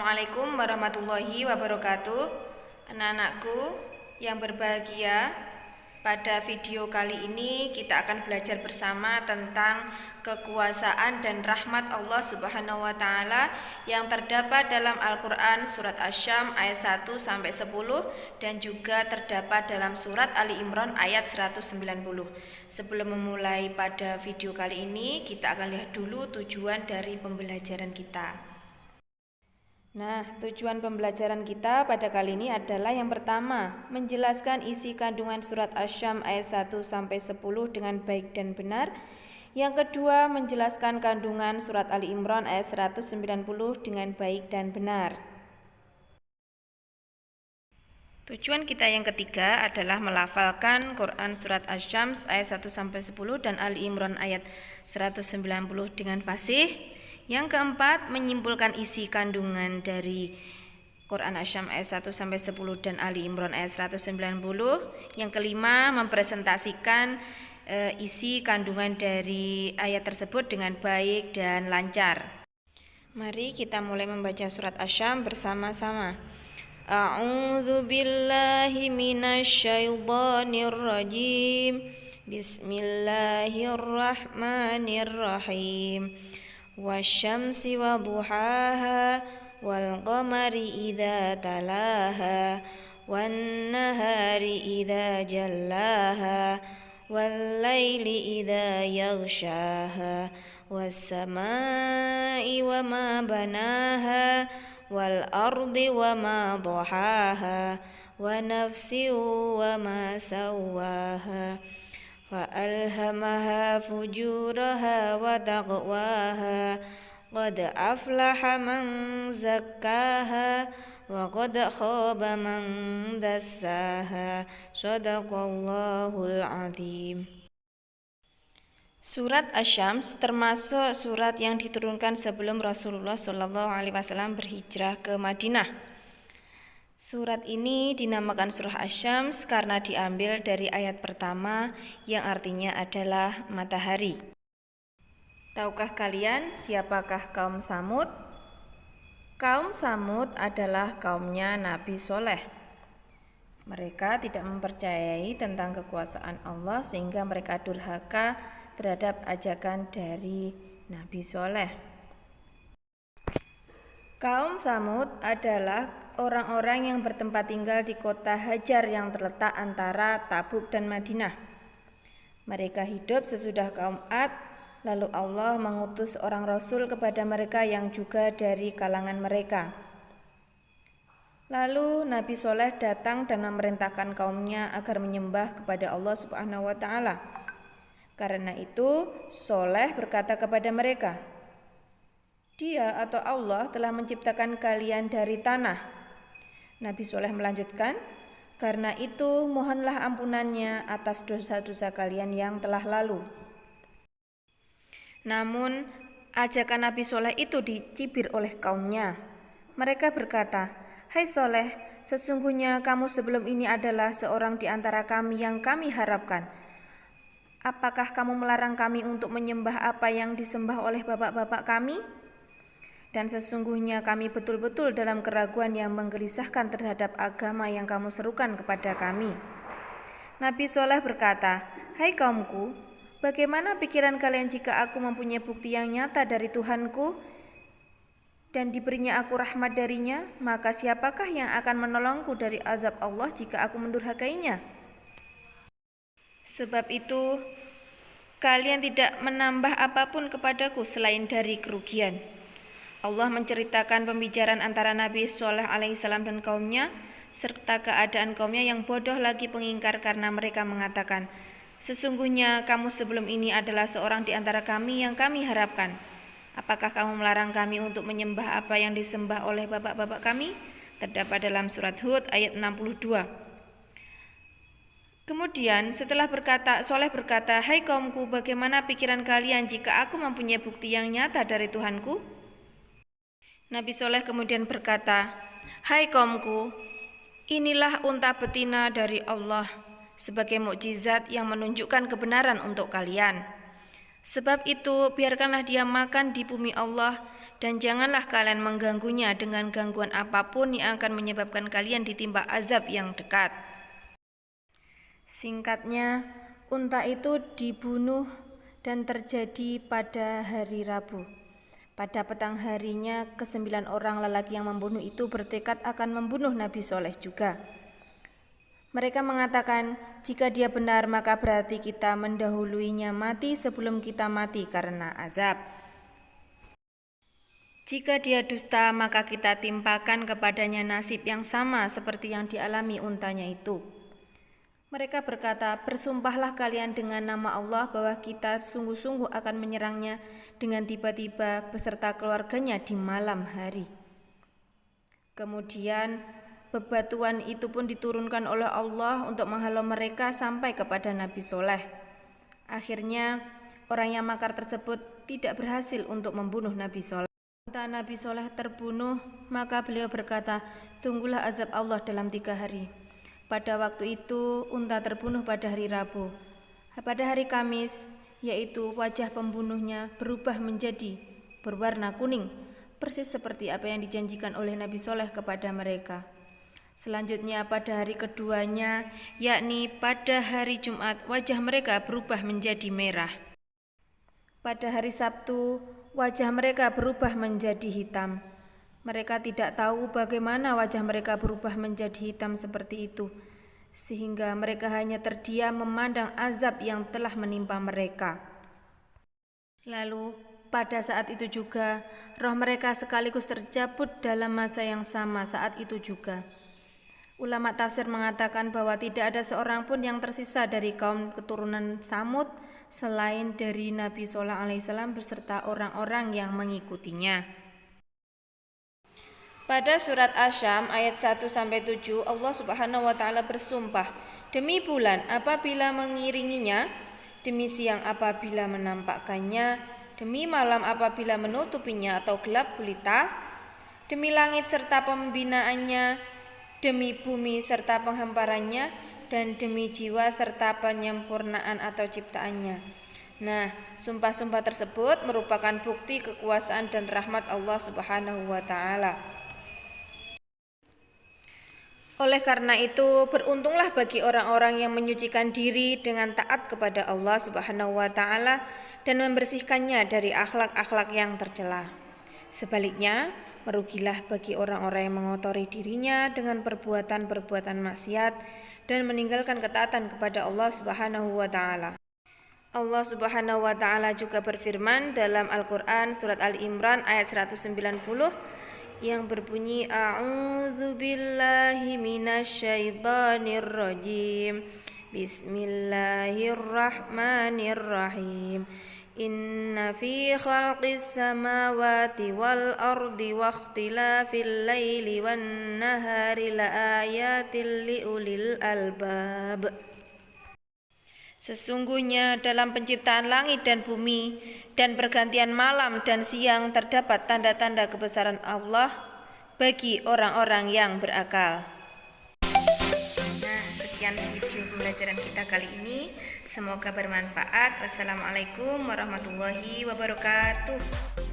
Assalamualaikum warahmatullahi wabarakatuh. Anak-anakku yang berbahagia, pada video kali ini kita akan belajar bersama tentang kekuasaan dan rahmat Allah Subhanahu wa taala yang terdapat dalam Al-Qur'an surat Asy-Syams ayat 1 sampai 10 dan juga terdapat dalam surat Ali Imran ayat 190. Sebelum memulai pada video kali ini, kita akan lihat dulu tujuan dari pembelajaran kita. Nah, tujuan pembelajaran kita pada kali ini adalah yang pertama, menjelaskan isi kandungan surat Asy-Syams ayat 1 sampai 10 dengan baik dan benar. Yang kedua, menjelaskan kandungan surat Ali Imran ayat 190 dengan baik dan benar. Tujuan kita yang ketiga adalah melafalkan Quran surat Asy-Syams ayat 1 sampai 10 dan Ali Imran ayat 190 dengan fasih. Yang keempat, menyimpulkan isi kandungan dari Quran Asy-Syams ayat 1 sampai 10 dan Ali Imran ayat 190. Yang kelima, mempresentasikan isi kandungan dari ayat tersebut dengan baik dan lancar. Mari kita mulai membaca surat Asy-Syams bersama-sama. A'udzu billahi minasyaitonir rajim. Bismillahirrahmanirrahim. Wasyamsi wa duhaha wal qamari idza talaha wan nahari idza jallaha wal laili idza yaghshaha was samai wa ma banaha wal ardi wa ma dhahaha wa nafsi wa ma sawaha فألهمها فجورها وتقواها قد أفلح من زكاها وقد خاب من دساها صدق الله العظيم. Surat Asy-Syams termasuk surat yang diturunkan sebelum Rasulullah SAW berhijrah ke Madinah. Surat ini dinamakan surah Asy-Syams karena diambil dari ayat pertama yang artinya adalah matahari. Tahukah kalian siapakah kaum Tsamud? Kaum Tsamud adalah kaumnya Nabi Soleh. Mereka tidak mempercayai tentang kekuasaan Allah sehingga mereka durhaka terhadap ajakan dari Nabi Soleh. Kaum Tsamud adalah orang-orang yang bertempat tinggal di kota Hajar yang terletak antara Tabuk dan Madinah. Mereka hidup sesudah kaum Ad, lalu Allah mengutus seorang Rasul kepada mereka yang juga dari kalangan mereka. Lalu Nabi Soleh datang dan memerintahkan kaumnya agar menyembah kepada Allah Subhanahu wa taala. Karena itu Soleh berkata kepada mereka, Dia atau Allah telah menciptakan kalian dari tanah. Nabi Soleh melanjutkan, karena itu mohonlah ampunannya atas dosa-dosa kalian yang telah lalu. Namun ajakan Nabi Soleh itu dicibir oleh kaumnya. Mereka berkata, Hai Soleh, sesungguhnya kamu sebelum ini adalah seorang di antara kami yang kami harapkan. Apakah kamu melarang kami untuk menyembah apa yang disembah oleh bapak-bapak kami? Dan sesungguhnya kami betul-betul dalam keraguan yang menggelisahkan terhadap agama yang kamu serukan kepada kami. Nabi Soleh berkata, Hai kaumku, bagaimana pikiran kalian jika aku mempunyai bukti yang nyata dari Tuhanku dan diberinya aku rahmat darinya, maka siapakah yang akan menolongku dari azab Allah jika aku mendurhakainya? Sebab itu, kalian tidak menambah apapun kepadaku selain dari kerugian. Allah menceritakan pembicaraan antara Nabi Soleh alaihissalam dan kaumnya, serta keadaan kaumnya yang bodoh lagi pengingkar karena mereka mengatakan, Sesungguhnya kamu sebelum ini adalah seorang di antara kami yang kami harapkan. Apakah kamu melarang kami untuk menyembah apa yang disembah oleh bapak-bapak kami? Terdapat dalam surat Hud ayat 62. Kemudian setelah Soleh berkata, Hai kaumku, bagaimana pikiran kalian jika aku mempunyai bukti yang nyata dari Tuhanku? Nabi Soleh kemudian berkata, Hai kaumku, inilah unta betina dari Allah sebagai mukjizat yang menunjukkan kebenaran untuk kalian. Sebab itu biarkanlah dia makan di bumi Allah dan janganlah kalian mengganggunya dengan gangguan apapun yang akan menyebabkan kalian ditimpa azab yang dekat. Singkatnya, unta itu dibunuh dan terjadi pada hari Rabu. Pada petang harinya, ke-9 orang lelaki yang membunuh itu bertekad akan membunuh Nabi Soleh juga. Mereka mengatakan, jika dia benar maka berarti kita mendahuluinya mati sebelum kita mati karena azab. Jika dia dusta maka kita timpakan kepadanya nasib yang sama seperti yang dialami untanya itu. Mereka berkata, bersumpahlah kalian dengan nama Allah bahwa kita sungguh-sungguh akan menyerangnya dengan tiba-tiba beserta keluarganya di malam hari. Kemudian bebatuan itu pun diturunkan oleh Allah untuk menghalau mereka sampai kepada Nabi Soleh. Akhirnya orang yang makar tersebut tidak berhasil untuk membunuh Nabi Soleh. Setelah Nabi Soleh terbunuh, maka beliau berkata, tunggulah azab Allah dalam 3 hari. Pada waktu itu unta terbunuh pada hari Rabu. Pada hari Kamis, yaitu wajah pembunuhnya berubah menjadi berwarna kuning, persis seperti apa yang dijanjikan oleh Nabi Soleh kepada mereka. Selanjutnya pada hari keduanya, yakni pada hari Jumat, wajah mereka berubah menjadi merah. Pada hari Sabtu, wajah mereka berubah menjadi hitam. Mereka tidak tahu bagaimana wajah mereka berubah menjadi hitam seperti itu, sehingga mereka hanya terdiam memandang azab yang telah menimpa mereka. Lalu pada saat itu juga, roh mereka sekaligus tercabut dalam masa yang sama saat itu juga. Ulama tafsir mengatakan bahwa tidak ada seorang pun yang tersisa dari kaum keturunan Samud selain dari Nabi Shallallahu alaihi wasallam beserta orang-orang yang mengikutinya. Pada surat Asy-Syam ayat 1-7 Allah Subhanahu wa taala bersumpah, demi bulan apabila mengiringinya, demi siang apabila menampakkannya, demi malam apabila menutupinya atau gelap gulita, demi langit serta pembinaannya, demi bumi serta penghamparannya, dan demi jiwa serta penyempurnaan atau ciptaannya. Nah, sumpah-sumpah tersebut merupakan bukti kekuasaan dan rahmat Allah Subhanahu wa taala. Oleh karena itu, beruntunglah bagi orang-orang yang menyucikan diri dengan taat kepada Allah Subhanahu wa taala dan membersihkannya dari akhlak-akhlak yang tercela. Sebaliknya, merugilah bagi orang-orang yang mengotori dirinya dengan perbuatan-perbuatan maksiat dan meninggalkan ketaatan kepada Allah Subhanahu wa taala. Allah Subhanahu wa taala juga berfirman dalam Al-Qur'an surat Al-Imran ayat 190 yang berbunyi, A'udzu billahi minasyaitonir rajim. Bismillahirrahmanirrahim. Inna fi khalqis samawati wal ardi wa ikhtilafil laili wan nahari laayatil liulil albab. Sesungguhnya dalam penciptaan langit dan bumi dan pergantian malam dan siang terdapat tanda-tanda kebesaran Allah bagi orang-orang yang berakal. Nah, sekian video pembelajaran kita kali ini. Semoga bermanfaat. Wassalamualaikum warahmatullahi wabarakatuh.